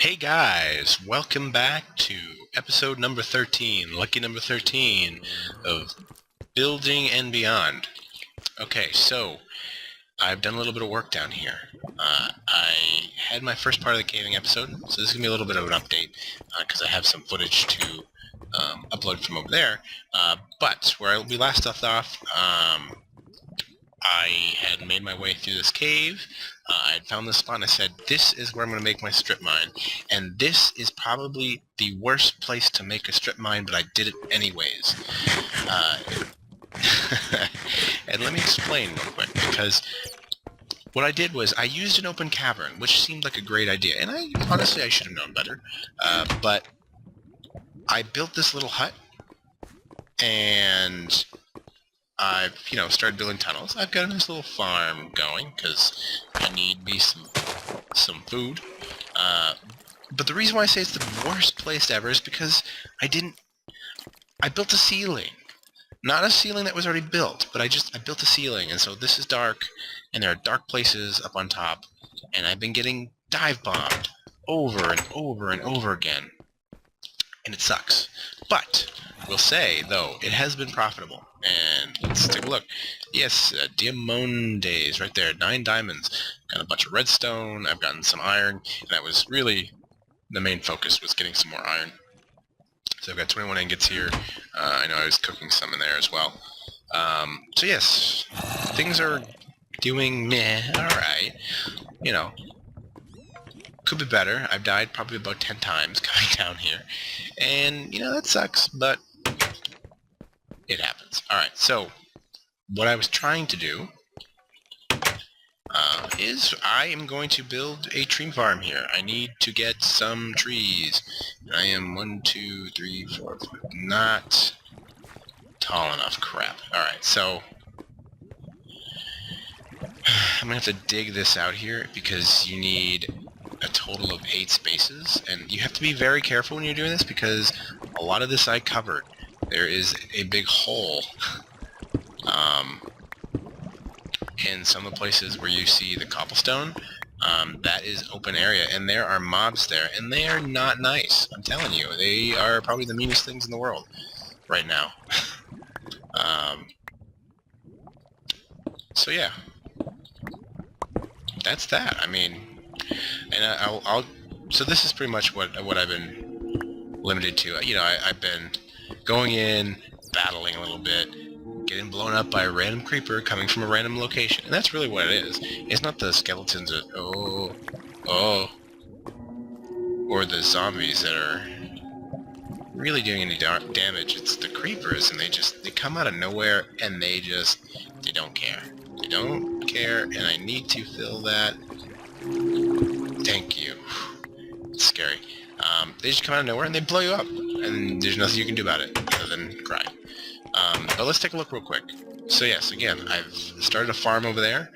Hey guys, welcome back to episode number 13, lucky number 13 of Building and Beyond. Okay, so I've done a little bit of work down here. I had my first part of the caving episode, so this is going to be a little bit of an update because I have some footage to upload from over there. But where we last left off, I had made my way through this cave. I had found this spot and I said, this is where I'm going to make my strip mine. And this is probably the worst place to make a strip mine, but I did it anyways. And let me explain real quick, because what I did was I used an open cavern, which seemed like a great idea. And honestly, I should have known better. But I built this little hut, and I've, started building tunnels. I've got a nice little farm going because I need me some food. But the reason why I say it's the worst place ever is because I built a ceiling. Not a ceiling that was already built, but I built a ceiling, and so this is dark, and there are dark places up on top, and I've been getting dive bombed over and over and over again, and it sucks. But we'll say, though, it has been profitable. And let's take a look. Yes, Diamondes right there, 9 diamonds. Got a bunch of redstone, I've gotten some iron, and that was really the main focus, was getting some more iron. So I've got 21 ingots here. I know I was cooking some in there as well. So yes, things are doing meh, alright. Could be better. I've died probably about 10 times coming down here. And, that sucks, but it happens. Alright, so what I was trying to do is I am going to build a tree farm here. I need to get some trees. I am 1, 2, 3, 4, 5, not tall enough. Crap. Alright, so I'm going to have to dig this out here because you need a total of 8 spaces, and you have to be very careful when you're doing this because a lot of this I covered. There is a big hole in some of the places where you see the cobblestone. That is open area, and there are mobs there, and they are not nice. I'm telling you, they are probably the meanest things in the world right now. So yeah, that's that. I mean, and so this is pretty much what I've been limited to. I've been going in, battling a little bit, getting blown up by a random creeper coming from a random location. And that's really what it is. It's not the skeletons that, or the zombies that are really doing any damage. It's the creepers, and they come out of nowhere, and they don't care. They don't care, and I need to fill that. Thank you. It's scary. They just come out of nowhere and they blow you up, and there's nothing you can do about it other than cry. But let's take a look real quick. So yes, again, I've started a farm over there,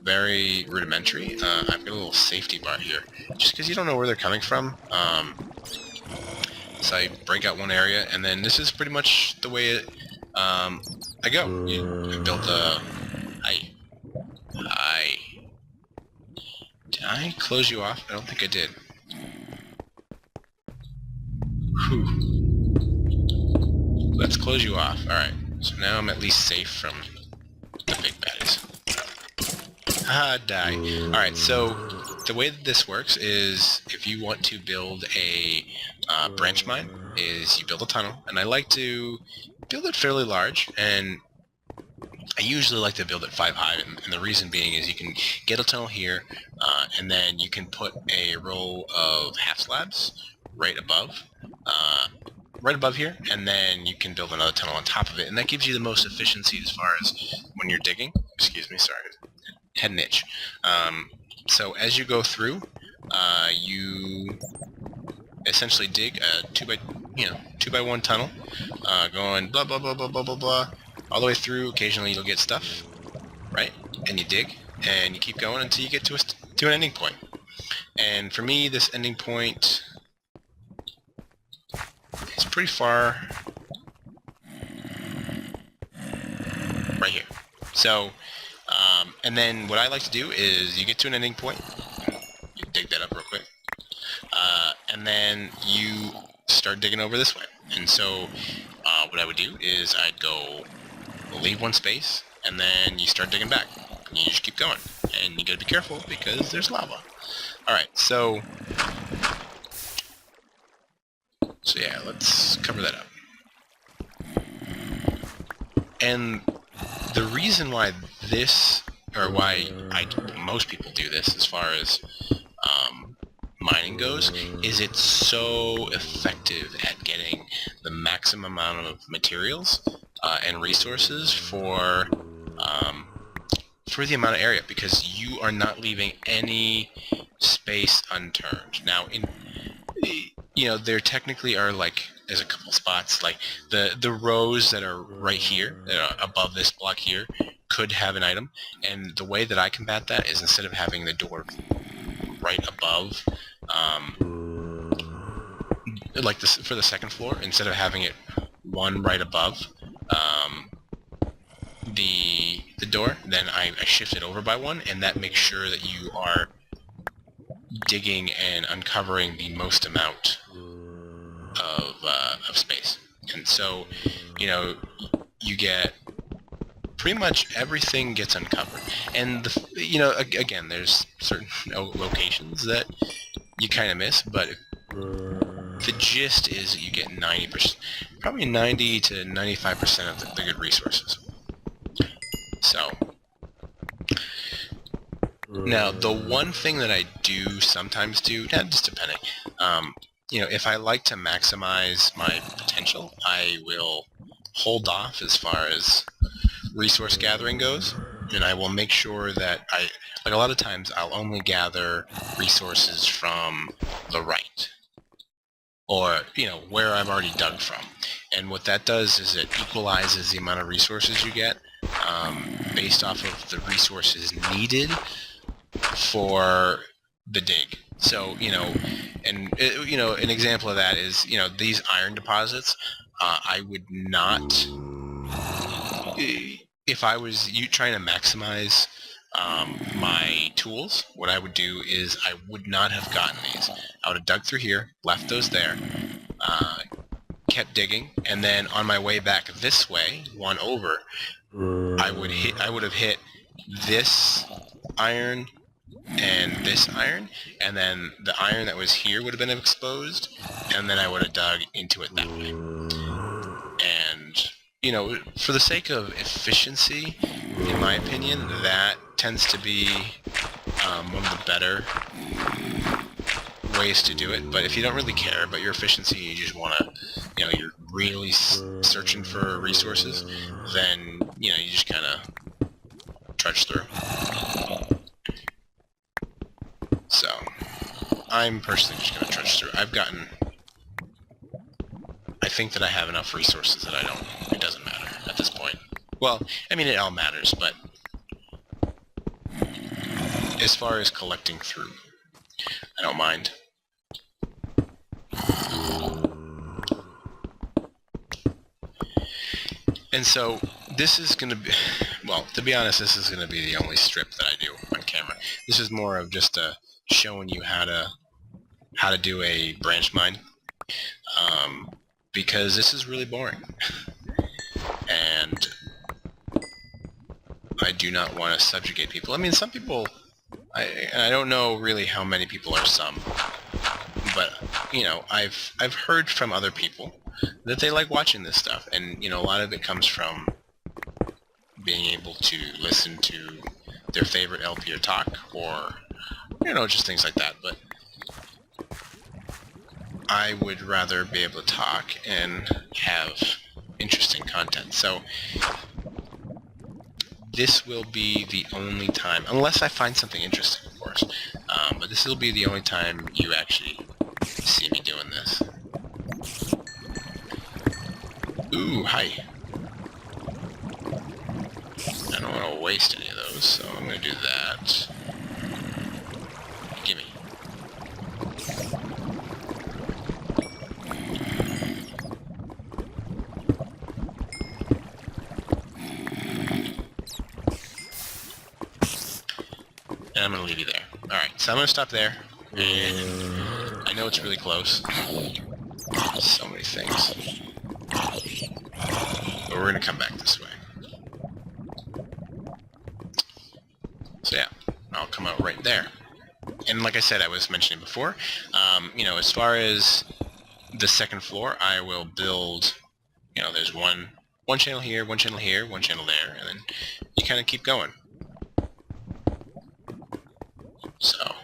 very rudimentary. I've got a little safety bar here, just because you don't know where they're coming from. So I break out one area, and then this is pretty much the way I go. I built a... Did I close you off? I don't think I did. Whew. Let's close you off. Alright, so now I'm at least safe from the big baddies. Die. Alright, so the way that this works is if you want to build a branch mine, is you build a tunnel, and I like to build it fairly large, and I usually like to build it 5 high, and the reason being is you can get a tunnel here, and then you can put a row of half slabs right above here, and then you can build another tunnel on top of it, and that gives you the most efficiency as far as when you're digging. Excuse me, sorry, head and itch. So as you go through, you essentially dig a 2 by 1 tunnel, going blah blah blah blah blah blah blah, all the way through. Occasionally you'll get stuff, right? And you dig, and you keep going until you get to an ending point. And for me, this ending point is pretty far right here. So, and then what I like to do is you get to an ending point, you dig that up real quick, and then you start digging over this way. And so what I would do is I'd go leave one space, and then you start digging back. And you just keep going. And you gotta be careful because there's lava. Alright, so yeah, let's cover that up. And the reason why this, or why most people do this as far as mining goes, is it's so effective at getting the maximum amount of materials and resources for the amount of area, because you are not leaving any space unturned. Now, there technically are, like, there's a couple spots, like the rows that are right here, that are above this block here, could have an item, and the way that I combat that is, instead of having the door right above, like this for the second floor, instead of having it one right above the door, then I shift it over by one, and that makes sure that you are digging and uncovering the most amount of space. And so, you get pretty much everything gets uncovered. And again, there's certain locations that you kind of miss, but the gist is that you get 90%, probably 90 to 95% of the good resources. So now, the one thing that I do sometimes do, just depending, if I like to maximize my potential, I will hold off as far as resource gathering goes, and I will make sure that a lot of times I'll only gather resources from the right, or, where I've already dug from. And what that does is it equalizes the amount of resources you get based off of the resources needed for the dig. So, an example of that is, these iron deposits, I would not, if I was trying to maximize my tools, what I would do is I would not have gotten these. I would have dug through here, left those there, kept digging, and then on my way back this way, one over, I would have hit this iron and this iron, and then the iron that was here would have been exposed, and then I would have dug into it that way. And, for the sake of efficiency, in my opinion, that tends to be one of the better ways to do it. But if you don't really care about your efficiency, you just want to, you're really searching for resources, then, you just kind of trudge through. So, I'm personally just going to trudge through. I think that I have enough resources that it doesn't matter at this point. Well, I mean, it all matters, but as far as collecting through, I don't mind. And so, this is going to be, well, to be honest, this is going to be the only strip that I do on camera. This is more of just showing you how to do a branch mine, because this is really boring, and I do not want to subjugate people. I mean, some people, I don't know really how many people are some, but I've heard from other people that they like watching this stuff, and a lot of it comes from being able to listen to their favorite LP or talk, or just things like that. But I would rather be able to talk and have interesting content. So this will be the only time, unless I find something interesting, of course, but this will be the only time you actually see me doing this. Ooh, hi. I don't want to waste any of those, so I'm going to do that. Gimme. And I'm going to leave you there. Alright, so I'm going to stop there. And I know it's really close. So many things. But we're gonna come back this way. So yeah, I'll come out right there. And like I said, I was mentioning before, you know, as far as the second floor, I will build, you know, there's one channel here, one channel here, one channel there, and then you kind of keep going. So,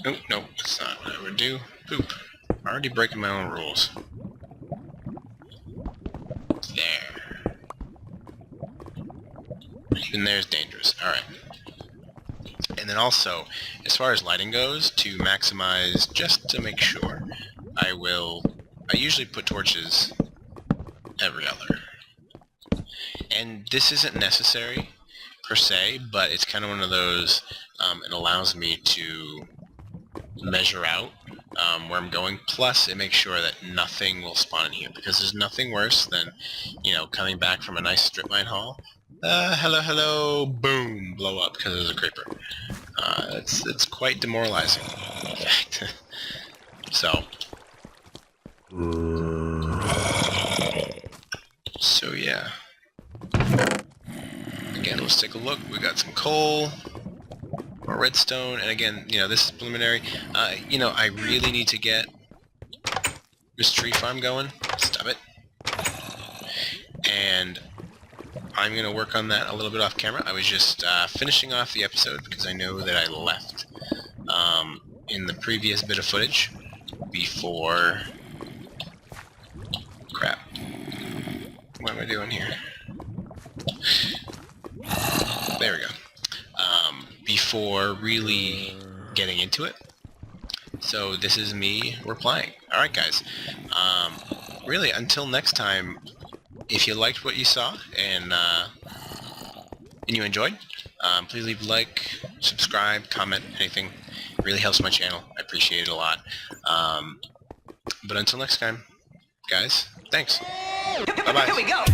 oh, no, that's not what I would do. Poop. I'm already breaking my own rules. There. Even there's dangerous. Alright. And then also, as far as lighting goes, to maximize, just to make sure, I usually put torches every other. And this isn't necessary, per se, but it's kind of one of those, it allows me to measure out where I'm going, plus it makes sure that nothing will spawn in here, because there's nothing worse than, you know, coming back from a nice strip mine haul, hello, hello, boom, blow up because there's a creeper. It's quite demoralizing, in fact. So yeah. Again, let's take a look. We got some coal, more redstone, and again, you know, this is preliminary. You know, I really need to get this tree farm going. Stop it. And I'm going to work on that a little bit off camera. I was just finishing off the episode because I know that I left in the previous bit of footage before... Crap. What am I doing here? There we go. Before really getting into it. So this is me replying. Alright guys. Really, until next time, if you liked what you saw and you enjoyed, please leave a like, subscribe, comment, anything. It really helps my channel. I appreciate it a lot. But until next time, guys, thanks. Bye-bye. Here we go.